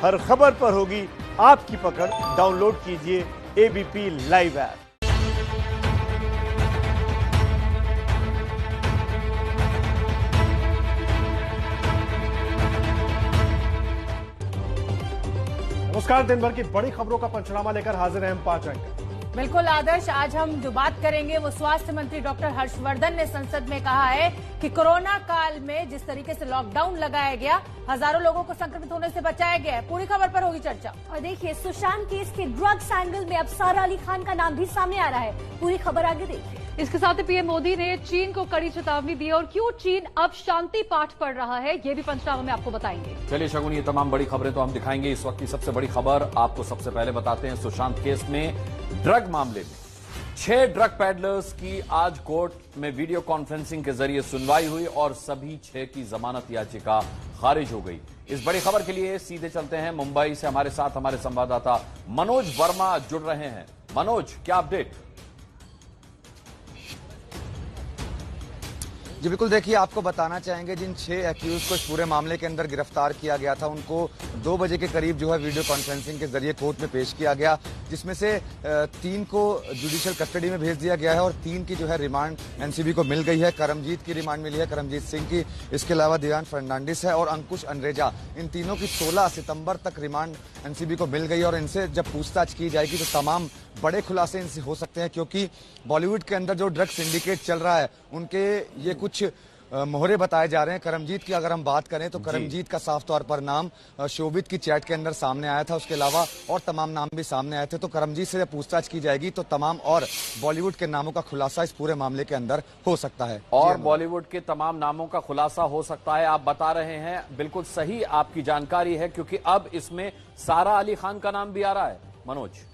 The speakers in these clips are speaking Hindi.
हर खबर पर होगी आपकी पकड़। डाउनलोड कीजिए एबीपी लाइव ऐप। नमस्कार, दिन भर की बड़ी खबरों का पंचनामा लेकर हाजिर हैं हम 5 एंकर। बिल्कुल आदर्श, आज हम जो बात करेंगे वो स्वास्थ्य मंत्री डॉक्टर हर्षवर्धन ने संसद में कहा है कि कोरोना काल में जिस तरीके से लॉकडाउन लगाया गया, हजारों लोगों को संक्रमित होने से बचाया गया है। पूरी खबर पर होगी चर्चा। और देखिए, सुशांत केस के ड्रग्स एंगल में अब सारा अली खान का नाम भी सामने आ रहा है। पूरी खबर आगे देखिए। इसके साथ ही पीएम मोदी ने चीन को कड़ी चेतावनी दी और क्यों चीन अब शांति पाठ पढ़ रहा है, ये भी पंचनामा में आपको बताएंगे। चलिए शगुन, ये तमाम बड़ी खबरें तो हम दिखाएंगे। इस वक्त की सबसे बड़ी खबर आपको सबसे पहले बताते हैं। सुशांत केस में ड्रग मामले में 6 ड्रग पैडलर्स की आज कोर्ट में वीडियो कॉन्फ्रेंसिंग के जरिए सुनवाई हुई और सभी 6 की जमानत याचिका खारिज हो गई। इस बड़ी खबर के लिए सीधे चलते हैं मुंबई से। हमारे साथ हमारे संवाददाता मनोज वर्मा जुड़ रहे हैं। मनोज, क्या अपडेट? जी बिल्कुल, देखिए आपको बताना चाहेंगे जिन 6 एक्यूज को इस पूरे मामले के अंदर गिरफ्तार किया गया था, उनको 2 बजे के करीब जो है वीडियो कॉन्फ्रेंसिंग के जरिए कोर्ट में पेश किया गया, जिसमें से 3 को जुडिशियल कस्टडी में भेज दिया गया है और 3 की जो है रिमांड एनसीबी को मिल गई है। करमजीत की रिमांड मिली है, करमजीत सिंह की। इसके अलावा दिव्यांश फर्नांडिस है और अंकुश अनरेजा। इन तीनों की 16 सितंबर तक रिमांड एनसीबी को मिल गई और इनसे जब पूछताछ की जाएगी तो तमाम बड़े खुलासे इनसे हो सकते हैं, क्योंकि बॉलीवुड के अंदर जो ड्रग सिंडिकेट चल रहा है उनके ये कुछ मोहरे बताए जा रहे हैं। करमजीत की अगर हम बात करें तो करमजीत का साफ तौर पर नाम शोभित की चैट के अंदर सामने आया था। उसके अलावा और तमाम नाम भी सामने आए थे। तो करमजीत से जब पूछताछ की जाएगी तो तमाम और बॉलीवुड के नामों का खुलासा इस पूरे मामले के अंदर हो सकता है और बॉलीवुड के तमाम नामों का खुलासा हो सकता है, आप बता रहे हैं। बिल्कुल सही आपकी जानकारी है, क्योंकि अब इसमें सारा अली खान का नाम भी आ रहा है। मनोज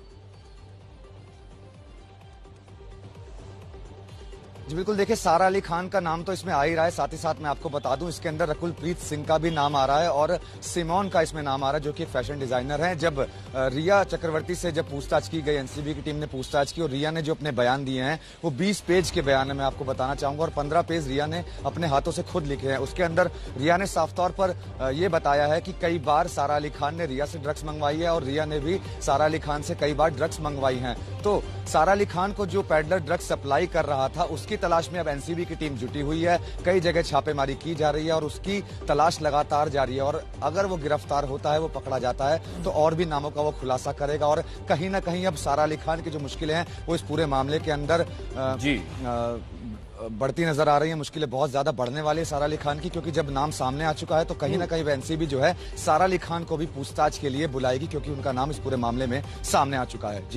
जी बिल्कुल, देखिए सारा अली खान का नाम तो इसमें आ ही रहा है। साथ ही साथ मैं आपको बता दूं, इसके अंदर रकुलप्रीत सिंह का भी नाम आ रहा है और सिमोन का इसमें नाम आ रहा है, जो कि फैशन डिजाइनर हैं। जब रिया चक्रवर्ती से जब पूछताछ की गई, एनसीबी की टीम ने पूछताछ की और रिया ने जो अपने बयान दिए हैं वो 20 पेज के बयान है, मैं आपको बताना चाहूंगा, और 15 पेज रिया ने अपने हाथों से खुद लिखे हैं। उसके अंदर रिया ने साफ तौर पर यह बताया है कि कई बार सारा अली खान ने रिया से ड्रग्स मंगवाई है और रिया ने भी सारा अली खान से कई बार ड्रग्स मंगवाई हैं। तो सारा अली खान को जो पैडलर ड्रग्स सप्लाई कर रहा था, उसकी तलाश में अब एनसीबी की टीम जुटी हुई है। कई जगह छापेमारी की जा रही है और उसकी तलाश लगातार जारी है और अगर वो गिरफ्तार होता है, वो पकड़ा जाता है, तो और भी नामों का वो खुलासा करेगा। और कहीं ना कहीं अब सारा अली खान की जो मुश्किलें हैं वो इस पूरे मामले के अंदर बढ़ती नजर आ रही है। मुश्किलें बहुत ज्यादा बढ़ने वाली है सारा अली खान की, क्योंकि जब नाम सामने आ चुका है तो कहीं ना कहीं एनसीबी जो है सारा अली खान को भी पूछताछ के लिए बुलाएगी, क्योंकि उनका नाम इस पूरे मामले में सामने आ चुका है।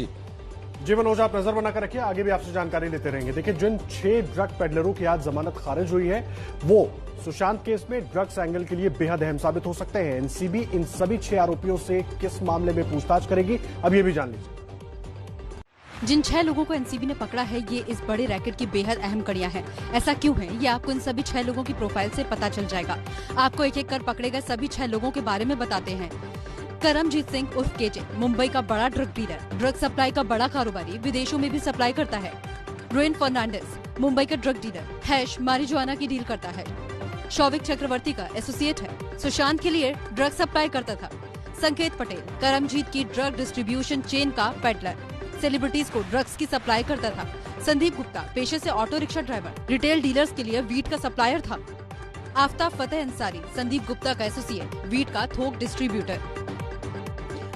जी मनोज, आप नजर बनाकर रखिए, आगे भी आपसे जानकारी लेते रहेंगे। देखिए, जिन 6 ड्रग पेडलरों की आज जमानत खारिज हुई है वो सुशांत केस में ड्रग्स एंगल के लिए बेहद अहम साबित हो सकते हैं। एनसीबी इन सभी 6 आरोपियों से किस मामले में पूछताछ करेगी, अब ये भी जान लीजिए। जिन 6 लोगों को एनसीबी ने पकड़ा है, ये इस बड़े रैकेट की बेहद अहम कड़ियां हैं। ऐसा क्यों है, ये आपको इन सभी 6 लोगों की प्रोफाइल से पता चल जाएगा। आपको एक एक कर पकड़े गए सभी 6 लोगों के बारे में बताते हैं। करमजीत सिंह उर्फ केजे, मुंबई का बड़ा ड्रग डीलर, ड्रग सप्लाई का बड़ा कारोबारी, विदेशों में भी सप्लाई करता है। रोइन फर्नांडिस, मुंबई का ड्रग डीलर, हैश मारिजुआना की डील करता है। शौविक चक्रवर्ती का एसोसिएट है, सुशांत के लिए ड्रग सप्लाई करता था। संकेत पटेल, करमजीत की ड्रग डिस्ट्रीब्यूशन चेन का पेडलर, सेलिब्रिटीज को ड्रग्स की सप्लाई करता था। संदीप गुप्ता पेशे से auto rickshaw driver, retail dealers के लिए वीट का सप्लायर था। आफ्ताब फतेह अंसारी, संदीप गुप्ता का एसोसिएट, वीट का थोक डिस्ट्रीब्यूटर।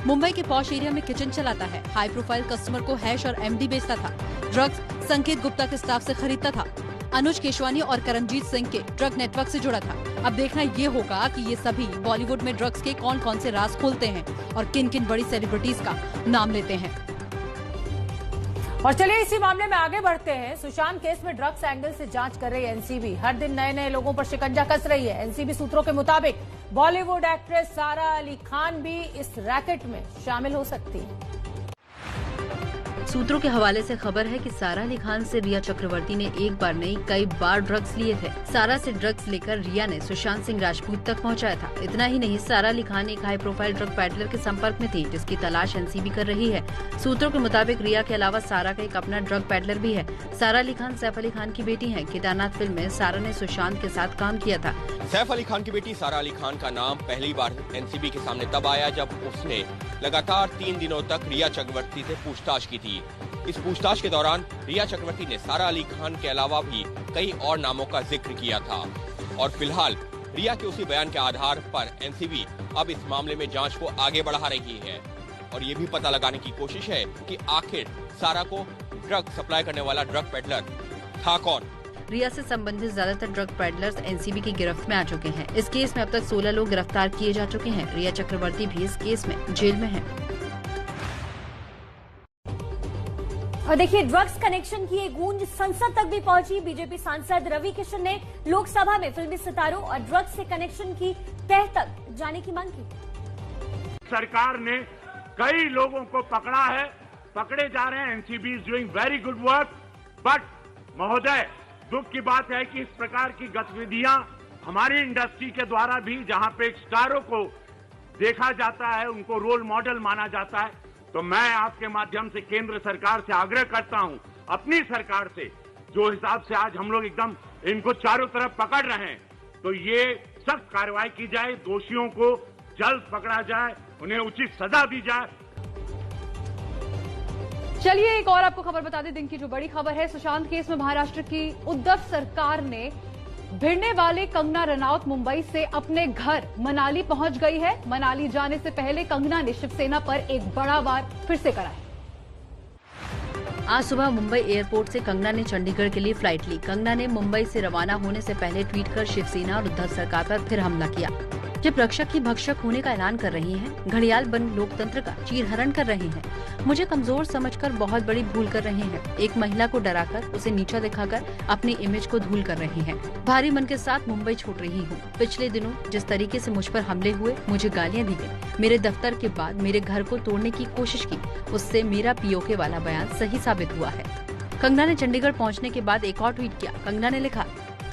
मुंबई के पॉश एरिया में किचन चलाता है, हाई प्रोफाइल कस्टमर को हैश और एमडी बेचता था। ड्रग्स संकेत गुप्ता के स्टाफ से खरीदता था। अनुज केशवानी और करमजीत सिंह के ड्रग नेटवर्क से जुड़ा था। अब देखना ये होगा कि ये सभी बॉलीवुड में ड्रग्स के कौन कौन से राज खोलते हैं और किन किन बड़ी सेलिब्रिटीज का नाम लेते हैं। और चलिए इसी मामले में आगे बढ़ते हैं। सुशांत केस में ड्रग्स एंगल से जांच कर रही है एनसीबी। हर दिन नए नए लोगों पर शिकंजा कस रही है। एनसीबी सूत्रों के मुताबिक बॉलीवुड एक्ट्रेस सारा अली खान भी इस रैकेट में शामिल हो सकती है। सूत्रों के हवाले से खबर है कि सारा अली खान से रिया चक्रवर्ती ने एक बार नहीं कई बार ड्रग्स लिए थे। सारा से ड्रग्स लेकर रिया ने सुशांत सिंह राजपूत तक पहुंचाया था। इतना ही नहीं, सारा अली खान एक हाई प्रोफाइल ड्रग पैडलर के संपर्क में थी, जिसकी तलाश एनसीबी कर रही है। सूत्रों के मुताबिक रिया के अलावा सारा का एक अपना ड्रग पैडलर भी है। सारा अली खान सैफ अली खान की बेटी है। केदारनाथ फिल्म में सारा ने सुशांत के साथ काम किया था। सैफ अली खान की बेटी सारा अली खान का नाम पहली बार एनसीबी के सामने तब आया जब उसने लगातार 3 दिनों तक रिया चक्रवर्ती से पूछताछ की थी। इस पूछताछ के दौरान रिया चक्रवर्ती ने सारा अली खान के अलावा भी कई और नामों का जिक्र किया था और फिलहाल रिया के उसी बयान के आधार पर एनसीबी अब इस मामले में जांच को आगे बढ़ा रही है और ये भी पता लगाने की कोशिश है कि आखिर सारा को ड्रग सप्लाई करने वाला ड्रग पेडलर था कौन। रिया से संबंधित ज्यादातर ड्रग पैडलर्स एनसीबी की गिरफ्त में आ चुके हैं। इस केस में अब तक 16 लोग गिरफ्तार किए जा चुके हैं। रिया चक्रवर्ती भी इस केस में जेल में है। और देखिए, ड्रग्स कनेक्शन की ये गूंज संसद तक भी पहुंची। बीजेपी सांसद रवि किशन ने लोकसभा में फिल्मी सितारों और ड्रग्स से कनेक्शन की तह तक जाने की मांग की। सरकार ने कई लोगों को पकड़ा है, पकड़े जा रहे हैं। NCB is doing very good work, but महोदय, दुख की बात है कि इस प्रकार की गतिविधियां हमारी इंडस्ट्री के द्वारा भी, जहां पे स्टारों को देखा जाता है, उनको रोल मॉडल माना जाता है, तो मैं आपके माध्यम से केंद्र सरकार से आग्रह करता हूं, अपनी सरकार से, जो हिसाब से आज हम लोग एकदम इनको चारों तरफ पकड़ रहे हैं, तो ये सख्त कार्रवाई की जाए, दोषियों को जल्द पकड़ा जाए, उन्हें उचित सजा दी जाए। चलिए एक और आपको खबर बता दें। दिन की जो बड़ी खबर है, सुशांत केस में महाराष्ट्र की उद्धव सरकार ने भिड़ने वाले कंगना रनौत मुंबई से अपने घर मनाली पहुंच गई है। मनाली जाने से पहले कंगना ने शिवसेना पर एक बड़ा वार फिर से करा है। आज सुबह मुंबई एयरपोर्ट से कंगना ने चंडीगढ़ के लिए फ्लाइट ली। कंगना ने मुंबई से रवाना होने से पहले ट्वीट कर शिवसेना और उद्धव सरकार पर फिर हमला किया। जब रक्षक ही भक्षक होने का ऐलान कर रही हैं, घड़ियाल बन लोकतंत्र का चीरहरण कर रहे हैं, मुझे कमजोर समझकर बहुत बड़ी भूल कर रहे हैं। एक महिला को डराकर, उसे नीचा दिखाकर अपनी इमेज को धूल कर रही हैं। भारी मन के साथ मुंबई छोड़ रही हूँ। पिछले दिनों जिस तरीके से मुझ पर हमले हुए, मुझे गालियाँ दी गई, मेरे दफ्तर के बाद मेरे घर को तोड़ने की कोशिश की, उससे मेरा पीओके वाला बयान सही साबित हुआ है। कंगना ने चंडीगढ़ पहुँचने के बाद एक और ट्वीट किया। कंगना ने लिखा,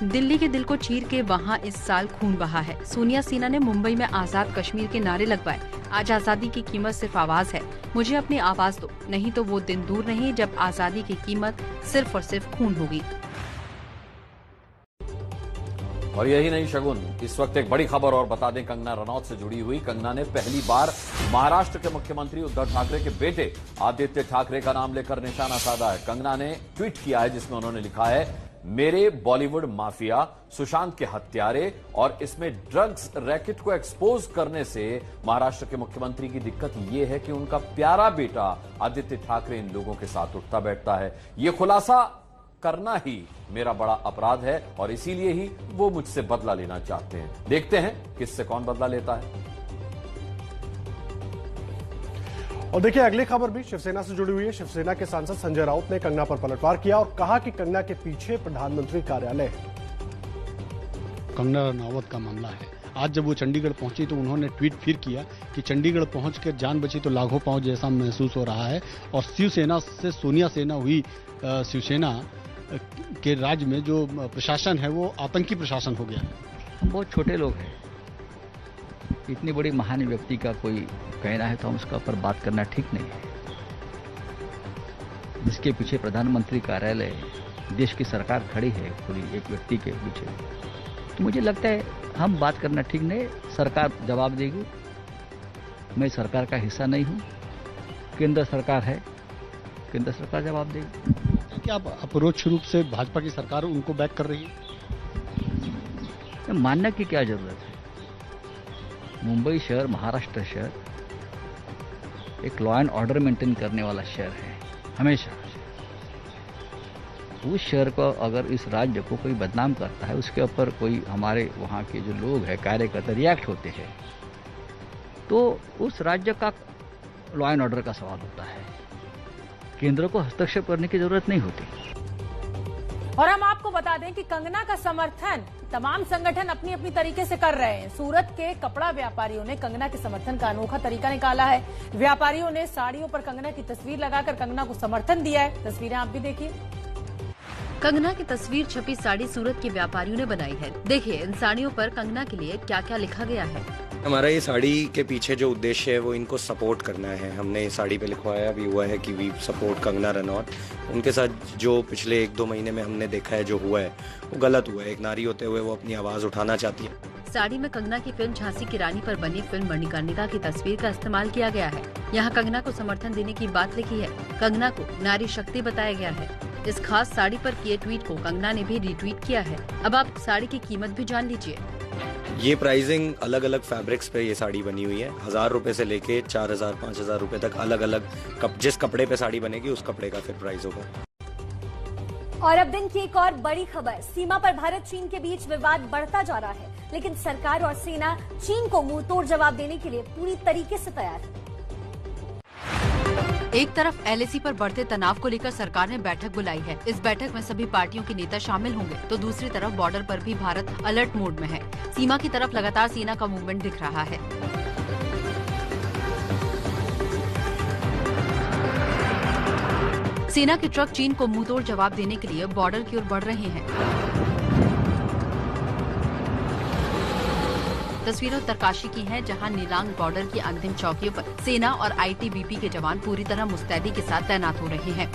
दिल्ली के दिल को चीर के वहाँ इस साल खून बहा है। सोनिया सिन्हा ने मुंबई में आजाद कश्मीर के नारे लगवाए। आज आजादी की कीमत सिर्फ आवाज है, मुझे अपनी आवाज दो, नहीं तो वो दिन दूर नहीं जब आजादी की कीमत सिर्फ और सिर्फ खून होगी। और यही नहीं शगुन, इस वक्त एक बड़ी खबर और बता दें कंगना रनौत से जुड़ी हुई। कंगना ने पहली बार महाराष्ट्र के मुख्यमंत्री उद्धव ठाकरे के बेटे आदित्य ठाकरे का नाम लेकर निशाना साधा है। कंगना ने ट्वीट किया है जिसमें उन्होंने लिखा है, मेरे बॉलीवुड माफिया सुशांत के हत्यारे और इसमें ड्रग्स रैकेट को एक्सपोज करने से महाराष्ट्र के मुख्यमंत्री की दिक्कत यह है कि उनका प्यारा बेटा आदित्य ठाकरे इन लोगों के साथ उठता बैठता है। ये खुलासा करना ही मेरा बड़ा अपराध है और इसीलिए ही वो मुझसे बदला लेना चाहते हैं। देखते हैं किससे कौन बदला लेता है। और देखिए अगली खबर भी शिवसेना से जुड़ी हुई है। शिवसेना के सांसद संजय राउत ने कंगना पर पलटवार किया और कहा कि कंगना के पीछे प्रधानमंत्री कार्यालय है। कंगना रनौत का मामला है। आज जब वो चंडीगढ़ पहुंची तो उन्होंने ट्वीट फिर किया कि चंडीगढ़ पहुंचकर जान बची तो लाखों पांव जैसा महसूस हो रहा है और शिवसेना से सोनिया सेना हुई शिवसेना के राज्य में जो प्रशासन है वो आतंकी प्रशासन हो गया है। हम बहुत छोटे लोग हैं, इतनी बड़ी महान व्यक्ति का कोई कहना है तो हम उसका ऊपर बात करना ठीक नहीं है। जिसके पीछे प्रधानमंत्री कार्यालय, देश की सरकार खड़ी है पूरी एक व्यक्ति के पीछे, तो मुझे लगता है हम बात करना ठीक नहीं। सरकार जवाब देगी। मैं सरकार का हिस्सा नहीं हूँ, केंद्र सरकार है, केंद्र सरकार जवाब देगी। क्या आप अपरोक्ष रूप से भाजपा की सरकार उनको बैक कर रही है? मानने की क्या जरूरत है? मुंबई शहर, महाराष्ट्र शहर एक लॉ एंड ऑर्डर मेंटेन करने वाला शहर है हमेशा। उस शहर को अगर इस राज्य को कोई बदनाम करता है, उसके ऊपर कोई हमारे वहाँ के जो लोग हैं कार्यकर्ता रिएक्ट होते हैं, तो उस राज्य का लॉ एंड ऑर्डर का सवाल होता है। केंद्र को हस्तक्षेप करने की जरूरत नहीं होती। और हम आपको बता दें कि कंगना का समर्थन तमाम संगठन अपनी अपनी तरीके से कर रहे हैं। सूरत के कपड़ा व्यापारियों ने कंगना के समर्थन का अनोखा तरीका निकाला है। व्यापारियों ने साड़ियों पर कंगना की तस्वीर लगाकर कंगना को समर्थन दिया है। तस्वीरें आप भी देखिए। कंगना की तस्वीर छपी साड़ी सूरत के व्यापारियों ने बनाई है। देखिए इन साड़ियों पर कंगना के लिए क्या क्या लिखा गया है। हमारा ये साड़ी के पीछे जो उद्देश्य है वो इनको सपोर्ट करना है। हमने इस साड़ी पे लिखवाया भी हुआ है कि वी सपोर्ट कंगना रनौत। उनके साथ जो पिछले 1-2 महीने में हमने देखा है जो हुआ है वो गलत हुआ है। एक नारी होते हुए वो अपनी आवाज़ उठाना चाहती है। साड़ी में कंगना की फिल्म झांसी की रानी पर बनी फिल्म मणिकर्णिका की तस्वीर का इस्तेमाल किया गया है। यहाँ कंगना को समर्थन देने की बात लिखी है। कंगना को नारी शक्ति बताया गया है। इस खास साड़ी पर किए ट्वीट को कंगना ने भी रीट्वीट किया है। अब आप साड़ी की कीमत भी जान लीजिए। ये प्राइसिंग अलग अलग फैब्रिक्स पे ये साड़ी बनी हुई है। 1000 रुपए से लेके 4000-5000 रुपए तक अलग अलग जिस कपड़े पे साड़ी बनेगी उस कपड़े का फिर प्राइस होगा। और अब दिन की एक और बड़ी खबर, सीमा पर भारत चीन के बीच विवाद बढ़ता जा रहा है, लेकिन सरकार और सेना चीन को मुंह तोड़ जवाब देने के लिए पूरी तरीके से तैयार है। एक तरफ एलएसी पर बढ़ते तनाव को लेकर सरकार ने बैठक बुलाई है। इस बैठक में सभी पार्टियों के नेता शामिल होंगे, तो दूसरी तरफ बॉर्डर पर भी भारत अलर्ट मोड में है। सीमा की तरफ लगातार सेना का मूवमेंट दिख रहा है। सेना के ट्रक चीन को मुंहतोड़ जवाब देने के लिए बॉर्डर की ओर बढ़ रहे हैं। तस्वीरें उत्तरकाशी की हैं, जहां नीलांग बॉर्डर की अंतिम चौकियों पर सेना और आईटीबीपी के जवान पूरी तरह मुस्तैदी के साथ तैनात हो रहे हैं।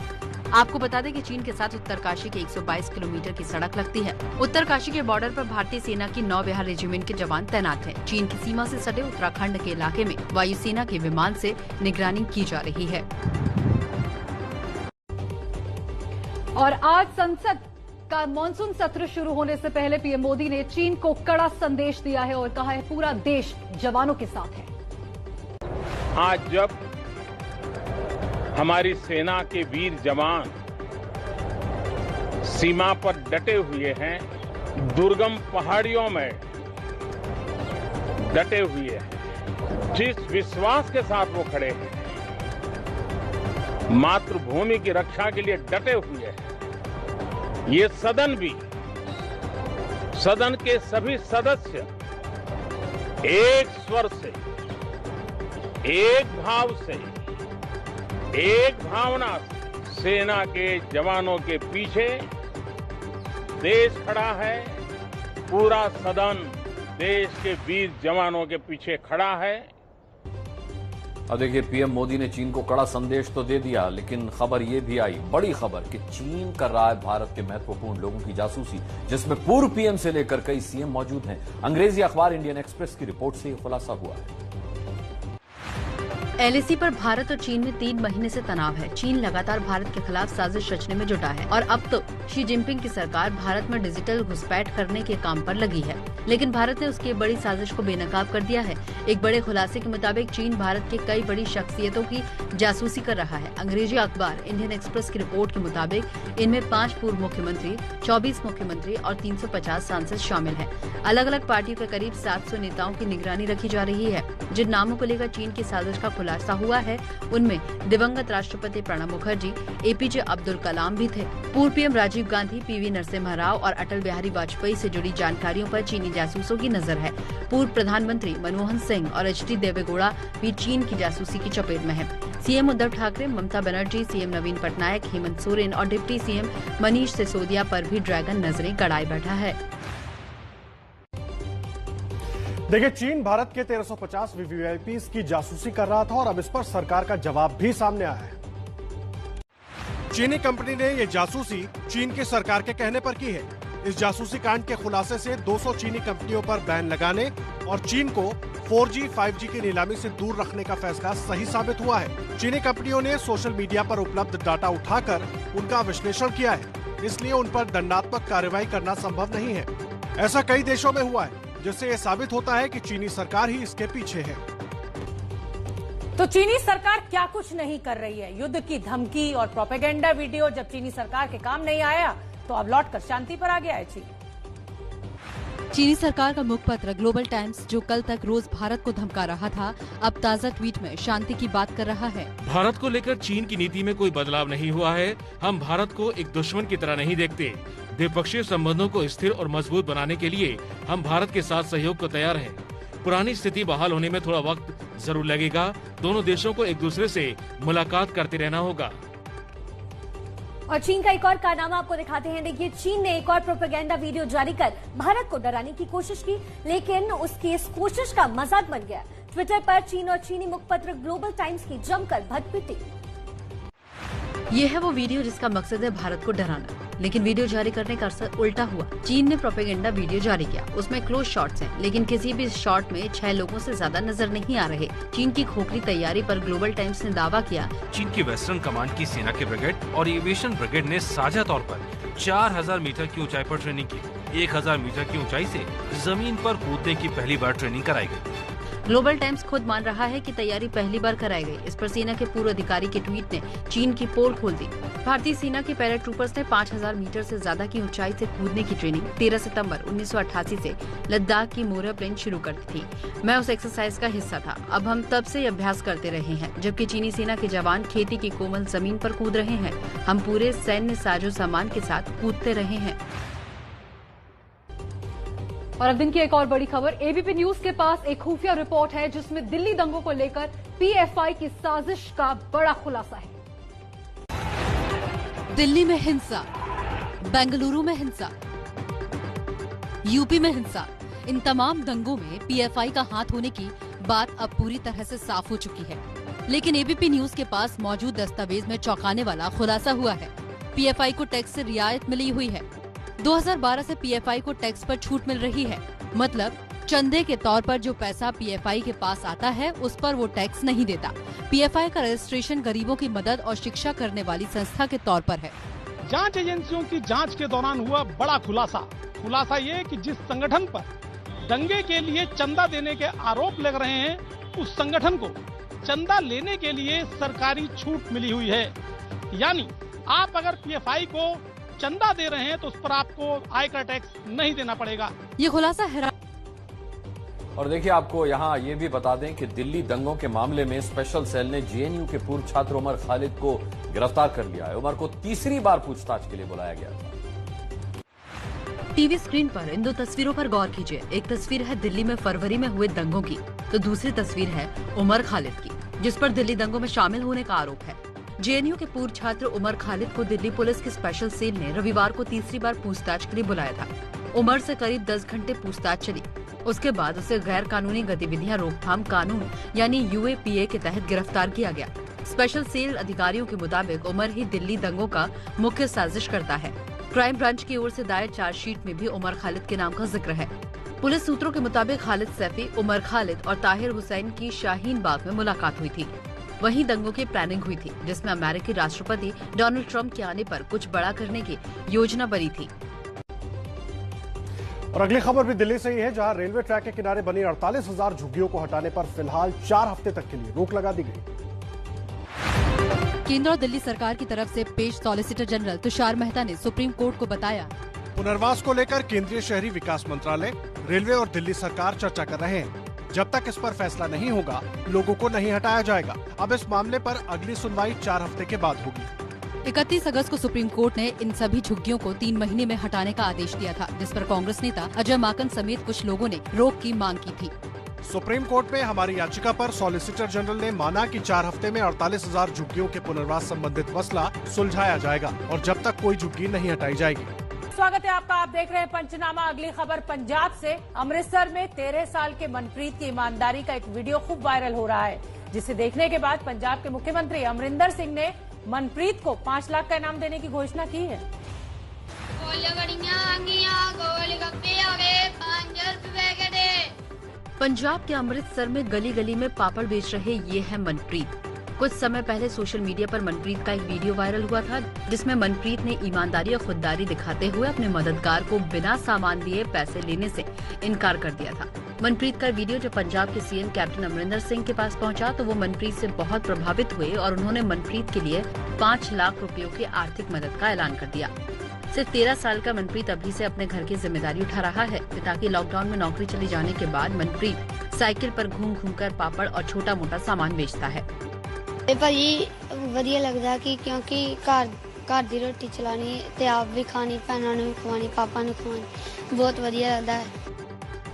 आपको बता दें कि चीन के साथ उत्तरकाशी के 122 किलोमीटर की सड़क लगती है। उत्तरकाशी के बॉर्डर पर भारतीय सेना की 9 बिहार रेजिमेंट के जवान तैनात हैं। चीन की सीमा से सटे उत्तराखंड के इलाके में वायुसेना के विमान से निगरानी की जा रही है। और आज संसद का मॉनसून सत्र शुरू होने से पहले पीएम मोदी ने चीन को कड़ा संदेश दिया है और कहा है पूरा देश जवानों के साथ है। आज जब हमारी सेना के वीर जवान सीमा पर डटे हुए हैं, दुर्गम पहाड़ियों में डटे हुए हैं, जिस विश्वास के साथ वो खड़े हैं, मातृभूमि की रक्षा के लिए डटे हुए हैं, ये सदन भी, सदन के सभी सदस्य एक स्वर से, एक भाव से, एक भावना से सेना के जवानों के पीछे देश खड़ा है। पूरा सदन देश के वीर जवानों के पीछे खड़ा है। अब देखिए, पीएम मोदी ने चीन को कड़ा संदेश तो दे दिया, लेकिन खबर यह भी आई, बड़ी खबर, कि चीन कर रहा है भारत के महत्वपूर्ण लोगों की जासूसी, जिसमें पूर्व पीएम से लेकर कई सीएम मौजूद हैं। अंग्रेजी अखबार इंडियन एक्सप्रेस की रिपोर्ट से यह खुलासा हुआ है। एलएसी पर भारत और चीन में 3 महीने से तनाव है। चीन लगातार भारत के खिलाफ साजिश रचने में जुटा है और अब तो शी जिनपिंग की सरकार भारत में डिजिटल घुसपैठ करने के काम पर लगी है, लेकिन भारत ने उसकी बड़ी साजिश को बेनकाब कर दिया है। एक बड़े खुलासे के मुताबिक चीन भारत के कई बड़ी शख्सियतों की जासूसी कर रहा है। अंग्रेजी अखबार इंडियन एक्सप्रेस की रिपोर्ट के मुताबिक इनमें 5 पूर्व मुख्यमंत्री, 24 मुख्यमंत्री और 350 सांसद शामिल हैं। अलग अलग पार्टियों के करीब 700 नेताओं की निगरानी रखी जा रही है। जिन नामों को लेकर चीन की साजिश का खुलासा हुआ है, उनमें दिवंगत राष्ट्रपति प्रणब मुखर्जी, एपीजे अब्दुल कलाम भी थे। पूर्व पीएम राजीव गांधी, पीवी नरसिम्हा राव और अटल बिहारी वाजपेयी से जुड़ी जानकारियों पर चीनी जासूसों की नजर है। पूर्व प्रधानमंत्री मनमोहन सिंह और एचडी देवेगौड़ा भी चीन की जासूसी की चपेट में है। सीएम उद्धव ठाकरे, ममता बनर्जी, सीएम नवीन पटनायक, हेमंत सोरेन और डिप्टी सीएम मनीष सिसोदिया पर भी ड्रैगन नजरें गड़ाए बैठा है। देखिए, चीन भारत के 1350 वीवीआईपीज की जासूसी कर रहा था और अब इस पर सरकार का जवाब भी सामने आया है। चीनी कंपनी ने यह जासूसी चीन की सरकार के कहने पर की है। इस जासूसी कांड के खुलासे से 200 चीनी कंपनियों पर बैन लगाने और चीन को 4G, 5G की नीलामी से दूर रखने का फैसला सही साबित हुआ है। चीनी कंपनियों ने सोशल मीडिया पर उपलब्ध डाटा उठाकर उनका विश्लेषण किया है, इसलिए उन पर दंडात्मक कार्रवाई करना संभव नहीं है। ऐसा कई देशों में हुआ है, जिससे यह साबित होता है कि चीनी सरकार ही इसके पीछे है। तो चीनी सरकार क्या कुछ नहीं कर रही है। युद्ध की धमकी और प्रोपेगेंडा वीडियो जब चीनी सरकार के काम नहीं आया, तो अब लौटकर शांति पर आ गया है चीन। चीनी सरकार का मुखपत्र ग्लोबल टाइम्स, जो कल तक रोज भारत को धमका रहा था, अब ताज़ा ट्वीट में शांति की बात कर रहा है। भारत को लेकर चीन की नीति में कोई बदलाव नहीं हुआ है। हम भारत को एक दुश्मन की तरह नहीं देखते। द्विपक्षीय संबंधों को स्थिर और मजबूत बनाने के लिए हम भारत के साथ सहयोग को तैयार हैं। पुरानी स्थिति बहाल होने में थोड़ा वक्त जरूर लगेगा। दोनों देशों को एक दूसरे से मुलाकात करते रहना होगा। और चीन का एक और कारनामा आपको दिखाते हैं। देखिए, चीन ने एक और प्रोपेगेंडा वीडियो जारी कर भारत को डराने की कोशिश की, लेकिन उसकी इस कोशिश का मजाक बन गया। ट्विटर पर चीन और चीनी मुखपत्र ग्लोबल टाइम्स की जमकर भड़पिटी। ये है वो वीडियो जिसका मकसद है भारत को डराना, लेकिन वीडियो जारी करने का असर उल्टा हुआ। चीन ने प्रोपेगेंडा वीडियो जारी किया, उसमें क्लोज शॉट्स हैं, लेकिन किसी भी शॉट में 6 लोगों से ज्यादा नजर नहीं आ रहे। चीन की खोखली तैयारी पर ग्लोबल टाइम्स ने दावा किया, चीन की वेस्टर्न कमांड की सेना के ब्रिगेड और एविएशन ब्रिगेड ने साझा तौर पर 4000 मीटर की ऊंचाई पर ट्रेनिंग की। 1000 मीटर की ऊंचाई से जमीन पर कूदने की पहली बार ट्रेनिंग कराई गई। ग्लोबल टाइम्स खुद मान रहा है कि तैयारी पहली बार कराई गई। इस पर सेना के पूर्व अधिकारी के ट्वीट ने चीन की पोल खोल दी। भारतीय सेना के पैराट्रूपर्स ने 5000 मीटर से ज्यादा की ऊंचाई से कूदने की ट्रेनिंग 13 सितंबर 1988 से लद्दाख की मोरह प्लेन शुरू कर दी थी। मैं उस एक्सरसाइज का हिस्सा था। अब हम तब से अभ्यास करते रहे हैं। जबकि चीनी सेना के जवान खेती की कोमल जमीन पर कूद रहे हैं, हम पूरे सैन्य साजो सामान के साथ कूदते रहे हैं। और अब दिन की एक और बड़ी खबर, एबीपी न्यूज के पास एक खुफिया रिपोर्ट है जिसमें दिल्ली दंगों को लेकर पीएफआई की साजिश का बड़ा खुलासा है। दिल्ली में हिंसा, बेंगलुरु में हिंसा, यूपी में हिंसा, इन तमाम दंगों में पीएफआई का हाथ होने की बात अब पूरी तरह से साफ हो चुकी है। लेकिन एबीपी न्यूज के पास मौजूद दस्तावेज में चौंकाने वाला खुलासा हुआ है। पीएफआई को टैक्स से रियायत मिली हुई है। 2012 से पीएफआई को टैक्स पर छूट मिल रही है। मतलब चंदे के तौर पर जो पैसा पीएफआई के पास आता है उस पर वो टैक्स नहीं देता। पीएफआई का रजिस्ट्रेशन गरीबों की मदद और शिक्षा करने वाली संस्था के तौर पर है। जांच एजेंसियों की जांच के दौरान हुआ बड़ा खुलासा ये कि जिस संगठन पर दंगे के लिए चंदा देने के आरोप लग रहे हैं, उस संगठन को चंदा लेने के लिए सरकारी छूट मिली हुई है। यानी आप अगर पीएफआई को चंदा दे रहे हैं तो उस पर आपको आयकर टैक्स नहीं देना पड़ेगा। ये खुलासा हैरान। और देखिए, आपको यहाँ ये भी बता दें कि दिल्ली दंगों के मामले में स्पेशल सेल ने जेएनयू के पूर्व छात्र उमर खालिद को गिरफ्तार कर लिया है। उमर को तीसरी बार पूछताछ के लिए बुलाया गया था। टीवी स्क्रीन पर इन 2 तस्वीरों पर गौर कीजिए। एक तस्वीर है दिल्ली में फरवरी में हुए दंगों की, तो दूसरी तस्वीर है उमर खालिद की, जिस पर दिल्ली दंगों में शामिल होने का आरोप है। जेएनयू के पूर्व छात्र उमर खालिद को दिल्ली पुलिस की स्पेशल सेल ने रविवार को तीसरी बार पूछताछ के लिए बुलाया था। उमर से करीब 10 घंटे पूछताछ चली। उसके बाद उसे गैर कानूनी गतिविधियां रोकथाम कानून यानी यूएपीए के तहत गिरफ्तार किया गया। स्पेशल सेल अधिकारियों के मुताबिक उमर ही दिल्ली दंगों का मुख्य साजिश करता है। क्राइम ब्रांच की ओर से दायर चार्जशीट में भी उमर खालिद के नाम का जिक्र है। पुलिस सूत्रों के मुताबिक खालिद सैफी, उमर खालिद और ताहिर हुसैन की शाहीन बाग में मुलाकात हुई थी। वहीं दंगों की प्लानिंग हुई थी, जिसमें अमेरिकी राष्ट्रपति डोनाल्ड ट्रंप के आने पर कुछ बड़ा करने की योजना बनी थी। और अगली खबर भी दिल्ली से ही है, जहां रेलवे ट्रैक के किनारे बनी 48,000 झुग्गियों को हटाने पर फिलहाल 4 हफ्ते तक के लिए रोक लगा दी गई। केंद्र और दिल्ली सरकार की तरफ से पेश सॉलिसिटर जनरल तुषार मेहता ने सुप्रीम कोर्ट को बताया, पुनर्वास को लेकर केंद्रीय शहरी विकास मंत्रालय, रेलवे और दिल्ली सरकार चर्चा कर रहे हैं। जब तक इस पर फैसला नहीं होगा, लोगों को नहीं हटाया जाएगा। अब इस मामले पर अगली सुनवाई 4 हफ्ते के बाद होगी। 31 अगस्त को सुप्रीम कोर्ट ने इन सभी झुग्गियों को 3 महीने में हटाने का आदेश दिया था, जिस पर कांग्रेस नेता अजय माकन समेत कुछ लोगों ने रोक की मांग की थी। सुप्रीम कोर्ट में हमारी याचिका पर सॉलिसिटर जनरल ने माना कि 4 हफ्ते में 48,000 झुग्गियों के पुनर्वास संबंधित मसला सुलझाया जाएगा और जब तक कोई झुग्गी नहीं हटाई जाएगी। स्वागत है आपका। आप देख रहे हैं पंचनामा। अगली खबर पंजाब से। अमृतसर में 13 साल के मनप्रीत की ईमानदारी का एक वीडियो खूब वायरल हो रहा है, जिसे देखने के बाद पंजाब के मुख्यमंत्री अमरिंदर सिंह ने मनप्रीत को 5 लाख का इनाम देने की घोषणा की है। पंजाब के अमृतसर में गली गली में पापड़ बेच रहे ये है मनप्रीत। कुछ समय पहले सोशल मीडिया पर मनप्रीत का एक वीडियो वायरल हुआ था, जिसमें मनप्रीत ने ईमानदारी और खुददारी दिखाते हुए अपने मददगार को बिना सामान दिए पैसे लेने से इनकार कर दिया था। मनप्रीत का वीडियो जब पंजाब के सीएम कैप्टन अमरिंदर सिंह के पास पहुंचा तो वो मनप्रीत से बहुत प्रभावित हुए और उन्होंने मनप्रीत के लिए 5 लाख रुपयों की आर्थिक मदद का ऐलान कर दिया। सिर्फ 13 साल का मनप्रीत अभी से अपने घर की जिम्मेदारी उठा रहा है। पिता की लॉकडाउन में नौकरी चली जाने के बाद मनप्रीत साइकिल पर घूम घूम कर पापड़ और छोटा मोटा सामान बेचता है। भाजी वधिया लगता कि क्योंकि घर दी रोटी चलानी ते आप भी खानी, भैनों ने भी खवानी, पापा ने खवानी, बहुत वधिया लगता है।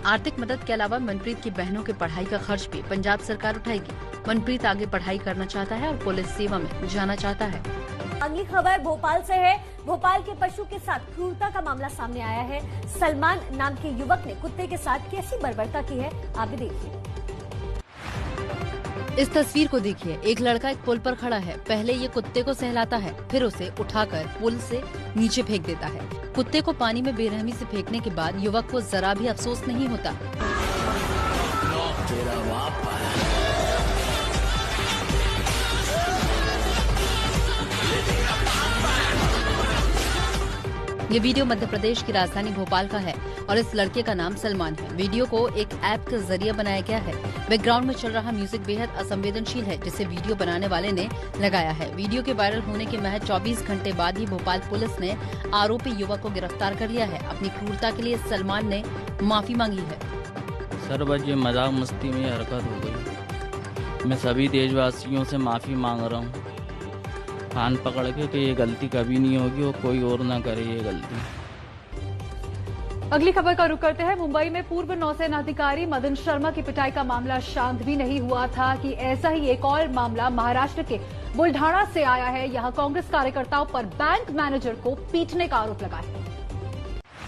आर्थिक मदद के अलावा मनप्रीत की बहनों के पढ़ाई का खर्च भी पंजाब सरकार उठाएगी। मनप्रीत आगे पढ़ाई करना चाहता है और पुलिस सेवा में जाना चाहता है। अगली खबर भोपाल से है। भोपाल के पशु के साथ क्रूरता का मामला सामने आया है। सलमान नाम के युवक ने कुत्ते के साथ कैसी बर्बरता की है, आप भी देखिए। इस तस्वीर को देखिए। एक लड़का एक पुल पर खड़ा है। पहले ये कुत्ते को सहलाता है, फिर उसे उठाकर पुल से नीचे फेंक देता है। कुत्ते को पानी में बेरहमी से फेंकने के बाद युवक को जरा भी अफसोस नहीं होता। ये वीडियो मध्य प्रदेश की राजधानी भोपाल का है और इस लड़के का नाम सलमान है। वीडियो को एक ऐप के जरिए बनाया गया है। बैकग्राउंड में चल रहा म्यूजिक बेहद असंवेदनशील है, जिसे वीडियो बनाने वाले ने लगाया है। वीडियो के वायरल होने के महज 24 घंटे बाद ही भोपाल पुलिस ने आरोपी युवक को गिरफ्तार कर लिया है। अपनी क्रूरता के लिए सलमान ने माफी मांगी है। सर बस ये मजाक मस्ती में हरकत हो गई। मैं सभी देशवासियों से माफी मांग रहा हूँ कान पकड़ के कि ये गलती कभी नहीं होगी और कोई और ना करे ये गलती। अगली खबर का रुख करते हैं। मुंबई में पूर्व नौसेना अधिकारी मदन शर्मा की पिटाई का मामला शांत भी नहीं हुआ था कि ऐसा ही एक और मामला महाराष्ट्र के बुल्ढाना से आया है। यहां कांग्रेस कार्यकर्ताओं पर बैंक मैनेजर को पीटने का आरोप लगा है।